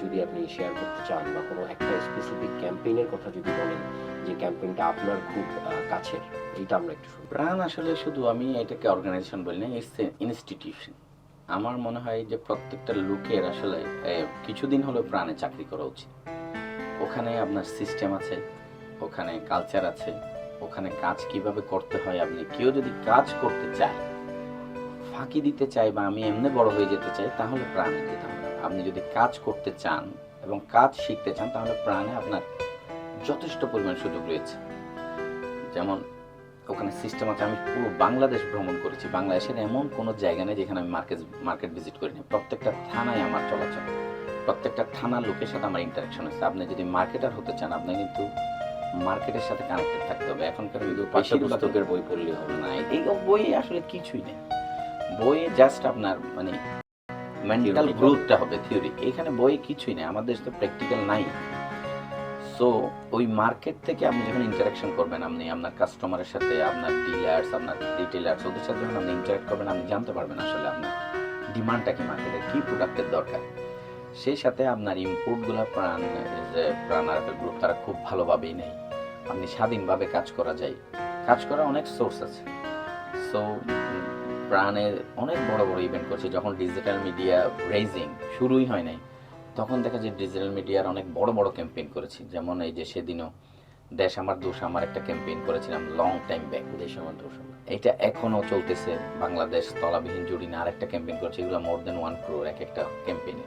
যদি আপনি শেয়ার করতে চান বা কোনো একটা স্পেসিফিক ক্যাম্পেইনের কথা যদি বলেন যে ক্যাম্পেইনটা আপনার খুব কাছের, এইটা আমরা একটু শুনবো। প্রাণ আসলে শুধু আমি এটাকে অর্গানাইজেশন বলি না, ইটস ইনস্টিটিউশন। আমার মনে হয় যে প্রত্যেকটা লোকের আসলে কিছুদিন হলেও প্রাণে চাকরি করা উচিত। ওখানে আপনার সিস্টেম আছে, ওখানে কালচার আছে, ওখানে কাজ কিভাবে করতে হয়। আপনি কেউ যদি কাজ করতে চায়, ফাঁকি দিতে চায় বা আমি এমনি বড় হয়ে যেতে চাই, তাহলে প্রাণে যেতে হবে। আপনি যদি কাজ করতে চান এবং কাজ শিখতে চান, তাহলে প্রাণে আপনার যথেষ্ট পরিমাণ সুযোগ রয়েছে। যেমন ওখানে সিস্টেম আছে। আমি পুরো বাংলাদেশ ভ্রমণ করেছি। বাংলাদেশের এমন কোনো জায়গা নেই যেখানে আমি মার্কেট ভিজিট করিনি। প্রত্যেকটা থানায় আমার চলাচল, প্রত্যেকটা থানার লোকের সাথে আমার ইন্টারাকশন আছে। আপনি যদি মার্কেটার হতে চান, আপনি কিন্তু মার্কেটের সাথে কানেক্টেড থাকতে হবে। এখনকার পাঠ্যপুস্তকের বই পড়লে হবে না। এই বই আসলে কিছুই নেই। বই জাস্ট আপনার মানে মেন্টাল গ্রোথটা হবে, থিওরি। এখানে বই কিছুই নেই, আমাদের তো প্র্যাকটিক্যাল নাই। সো ওই মার্কেট থেকে আপনি যখন ইন্টারাকশন করবেন, আপনি আপনার কাস্টমারের সাথে, আপনার ডিলার্স, আপনার রিটেলার্স, ওদের সাথে যখন আপনি ইন্টারাক্ট করবেন, আপনি জানতে পারবেন আসলে আপনার ডিমান্ডটা কি, মার্কেটের কী প্রোডাক্টের দরকার। সেই সাথে আপনার ইনপুটগুলো প্রাণ আরএফএল গ্রুপ তারা খুব ভালোভাবেই নেয়। আপনি স্বাধীনভাবে কাজ করা যায়, কাজ করার অনেক সোর্স আছে। সো প্রাণের অনেক বড় বড় ইভেন্ট করছে। যখন ডিজিটাল মিডিয়া রেজিং শুরুই হয় নাই, তখন দেখা যায় ডিজিটাল মিডিয়ার অনেক বড় বড় ক্যাম্পেইন করেছি। যেমন এই যে সেদিনও দেশ আমার দোষ আমার একটা ক্যাম্পেইন করেছিলাম, লং টাইম ব্যাক, দেশ আমার দোষ আমার। এটা এখনো চলতেছে। বাংলাদেশ তলাবিহীন জুড়ি না আরেকটা ক্যাম্পেইন করছে। এগুলো মোর দেন 1 crore এক একটা ক্যাম্পেইনে।